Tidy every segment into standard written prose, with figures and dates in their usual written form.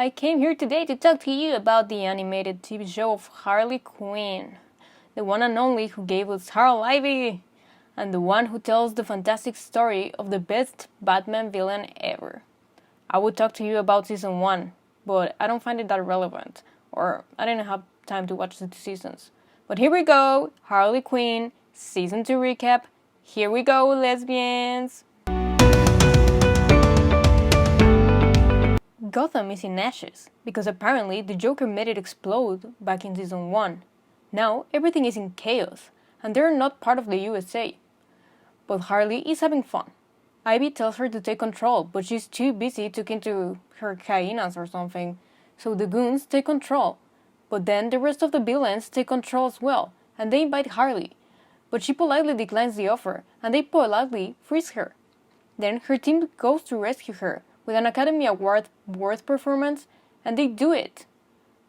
I came here today to talk to you about the animated TV show of Harley Quinn, the one and only who gave us Harley Ivy, and the one who tells the fantastic story of the best Batman villain ever. I would talk to you about season 1, but I don't find it that relevant, or I didn't have time to watch the 2 seasons. But here we go, Harley Quinn, season 2 recap. Here we go, lesbians! Gotham is in ashes, because apparently the Joker made it explode back in season 1. Now everything is in chaos, and they're not part of the USA. But Harley is having fun. Ivy tells her to take control, but she's too busy talking to her hyenas or something, so the goons take control. But then the rest of the villains take control as well, and they invite Harley. But she politely declines the offer, and they politely freeze her. Then her team goes to rescue her, with an Academy Award worth performance, and they do it.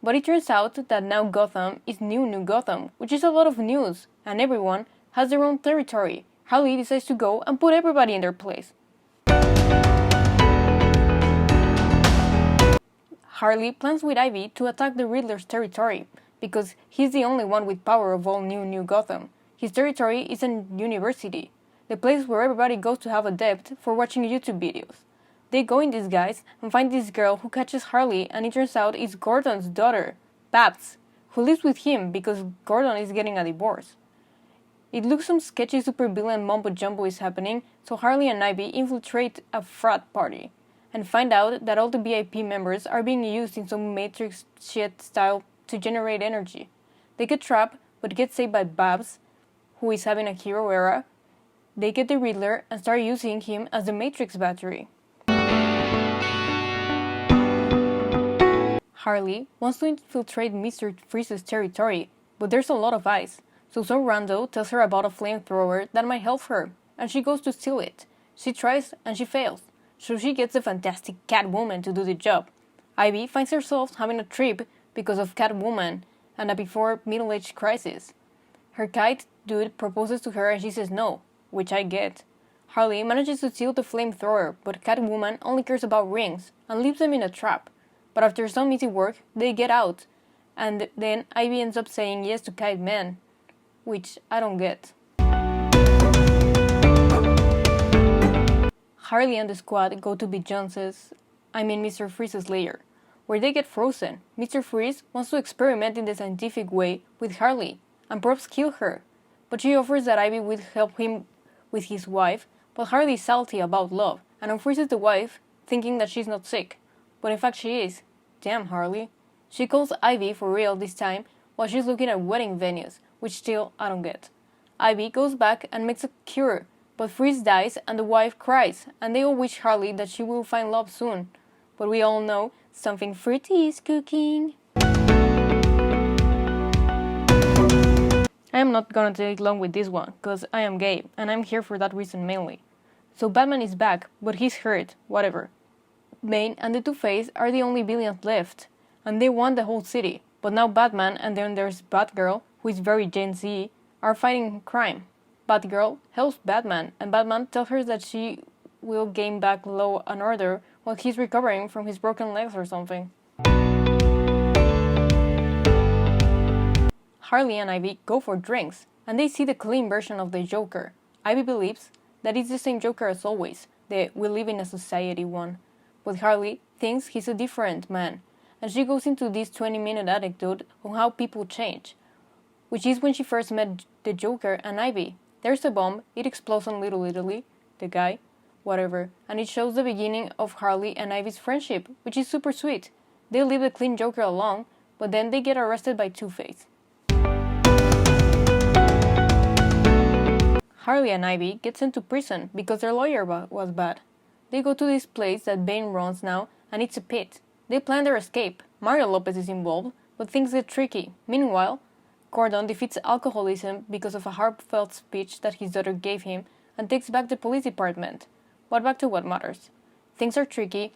But it turns out that now Gotham is New Gotham, which is a lot of news, and everyone has their own territory. Harley decides to go and put everybody in their place. Harley plans with Ivy to attack the Riddler's territory, because he's the only one with power of all New Gotham. His territory is a university, the place where everybody goes to have a debt for watching YouTube videos. They go in disguise and find this girl who catches Harley, and it turns out it's Gordon's daughter, Babs, who lives with him because Gordon is getting a divorce. It looks some sketchy supervillain mumbo-jumbo is happening, so Harley and Ivy infiltrate a frat party, and find out that all the VIP members are being used in some Matrix shit style to generate energy. They get trapped, but get saved by Babs, who is having a hero era. They get the Riddler and start using him as the Matrix battery. Harley wants to infiltrate Mr. Freeze's territory, but there's a lot of ice, so some rando tells her about a flamethrower that might help her, and she goes to steal it. She tries and she fails, so she gets the fantastic Catwoman to do the job. Ivy finds herself having a trip because of Catwoman and a before middle-age crisis. Her kite dude proposes to her and she says no, which I get. Harley manages to steal the flamethrower, but Catwoman only cares about rings and leaves them in a trap. But after some easy work, they get out, and then Ivy ends up saying yes to Kite Man, which I don't get. Harley and the squad go to Mr. Freeze's lair, where they get frozen. Mr. Freeze wants to experiment in the scientific way with Harley, and perhaps kill her, but she offers that Ivy will help him with his wife, but Harley is salty about love, and unfreezes the wife, thinking that she's not sick. But in fact she is. Damn Harley. She calls Ivy for real this time while she's looking at wedding venues, which still I don't get. Ivy goes back and makes a cure, but Freeze dies and the wife cries, and they all wish Harley that she will find love soon. But we all know something fruity is cooking. I am not gonna take long with this one, cause I am gay, and I'm here for that reason mainly. So Batman is back, but he's hurt, whatever. Bane and the Two-Face are the only villains left, and they won the whole city, but now Batman and then there's Batgirl, who is very Gen Z, are fighting crime. Batgirl helps Batman, and Batman tells her that she will gain back law and order while he's recovering from his broken legs or something. Harley and Ivy go for drinks, and they see the clean version of the Joker. Ivy believes that it's the same Joker as always, the we live in a society one. But Harley thinks he's a different man, and she goes into this 20-minute anecdote on how people change, which is when she first met the Joker and Ivy. There's a bomb, it explodes on Little Italy, the guy, whatever, and it shows the beginning of Harley and Ivy's friendship, which is super sweet. They leave the clean Joker alone, but then they get arrested by Two-Face. Harley and Ivy get sent to prison because their lawyer was bad. They go to this place that Bane runs now, and it's a pit. They plan their escape. Mario Lopez is involved, but things get tricky. Meanwhile, Gordon defeats alcoholism because of a heartfelt speech that his daughter gave him and takes back the police department. But back to what matters. Things are tricky.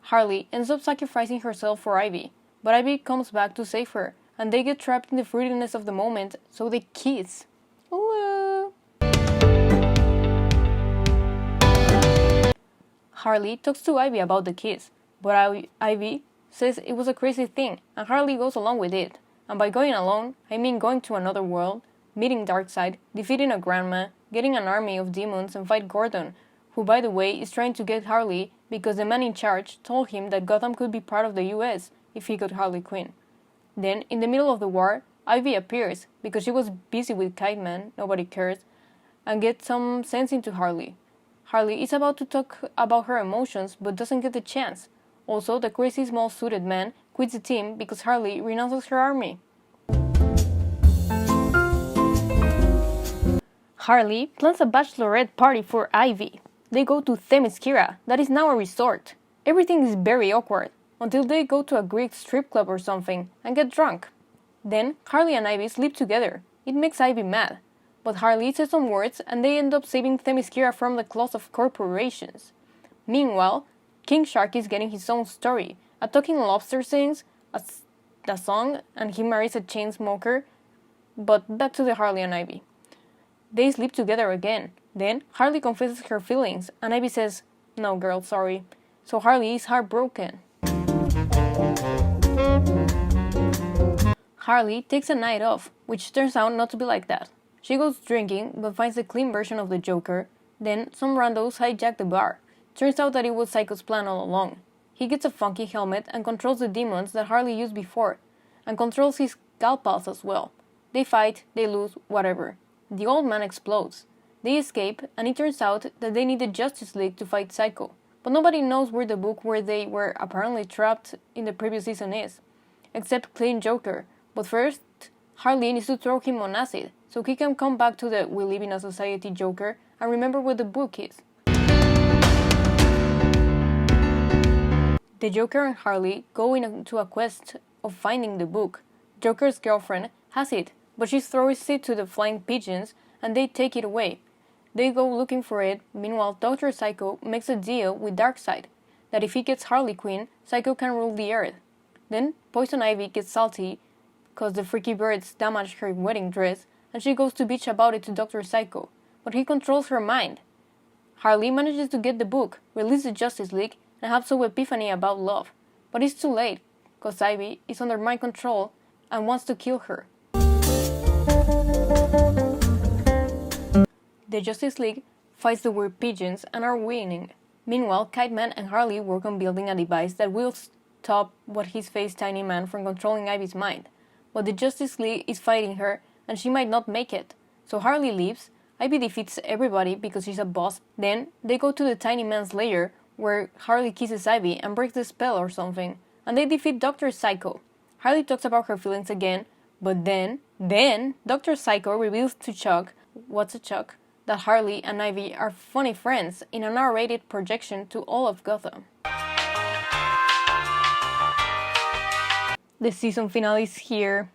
Harley ends up sacrificing herself for Ivy, but Ivy comes back to save her, and they get trapped in the fruitiness of the moment, so they kiss. Ooh. Harley talks to Ivy about the kiss, but Ivy says it was a crazy thing, and Harley goes along with it. And by going alone, I mean going to another world, meeting Darkseid, defeating a grandma, getting an army of demons and fight Gordon, who by the way is trying to get Harley because the man in charge told him that Gotham could be part of the US if he got Harley Quinn. Then, in the middle of the war, Ivy appears because she was busy with Kite Man, nobody cares, and gets some sense into Harley. Harley is about to talk about her emotions but doesn't get the chance. Also, the crazy small suited man quits the team because Harley renounces her army. Harley plans a bachelorette party for Ivy. They go to Themyscira, that is now a resort. Everything is very awkward, until they go to a Greek strip club or something and get drunk. Then, Harley and Ivy sleep together. It makes Ivy mad. But Harley says some words and they end up saving Themyscira from the claws of corporations. Meanwhile, King Shark is getting his own story. A talking lobster sings a song and he marries a chain smoker. But back to the Harley and Ivy. They sleep together again. Then, Harley confesses her feelings, and Ivy says, "No, girl, sorry." So Harley is heartbroken. Harley takes a night off, which turns out not to be like that. She goes drinking, but finds a clean version of the Joker. Then, some randos hijack the bar. Turns out that it was Psycho's plan all along. He gets a funky helmet and controls the demons that Harley used before, and controls his gal pals as well. They fight, they lose, whatever. The old man explodes. They escape, and it turns out that they need the Justice League to fight Psycho. But nobody knows where the book where they were apparently trapped in the previous season is, except Clean Joker. But first, Harley needs to throw him on acid, so he can come back to the "we live in a society" Joker and remember what the book is. The Joker and Harley go into a quest of finding the book. Joker's girlfriend has it, but she throws it to the flying pigeons and they take it away. They go looking for it. Meanwhile, Dr. Psycho makes a deal with Darkseid that if he gets Harley Quinn, Psycho can rule the earth. Then Poison Ivy gets salty because the freaky birds damaged her wedding dress and she goes to bitch about it to Dr. Psycho, but he controls her mind. Harley manages to get the book, release the Justice League, and have some epiphany about love, but it's too late because Ivy is under mind control and wants to kill her. The Justice League fights the weird pigeons and are winning. Meanwhile, Kite Man and Harley work on building a device that will stop what his face Tiny Man from controlling Ivy's mind. But the Justice League is fighting her and she might not make it. So Harley leaves, Ivy defeats everybody because she's a boss. Then they go to the Tiny Man's lair where Harley kisses Ivy and breaks the spell or something. And they defeat Dr. Psycho. Harley talks about her feelings again, but then Dr. Psycho reveals to Chuck, what's a Chuck? That Harley and Ivy are funny friends in an R-rated projection to all of Gotham. The season finale is here.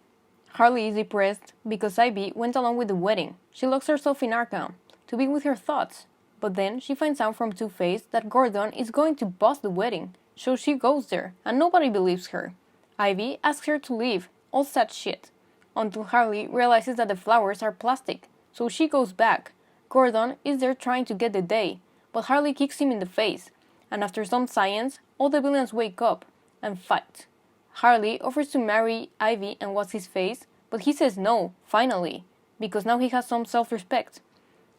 Harley is depressed because Ivy went along with the wedding. She locks herself in Arkham to be with her thoughts. But then she finds out from Two-Face that Gordon is going to boss the wedding, so she goes there, and nobody believes her. Ivy asks her to leave, all sad shit, until Harley realizes that the flowers are plastic, so she goes back. Gordon is there trying to get the day, but Harley kicks him in the face, and after some science, all the villains wake up and fight. Harley offers to marry Ivy and what's-his-face, but he says no, finally, because now he has some self-respect.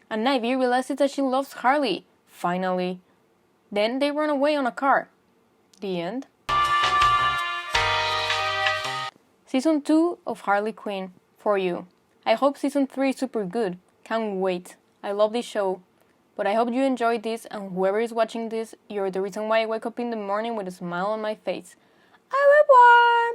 And Ivy realizes that she loves Harley, finally. Then they run away on a car. The end. Season 2 of Harley Quinn, for you. I hope Season 3 is super good. Can't wait. I love this show. But I hope you enjoyed this, and whoever is watching this, you're the reason why I wake up in the morning with a smile on my face. Au revoir!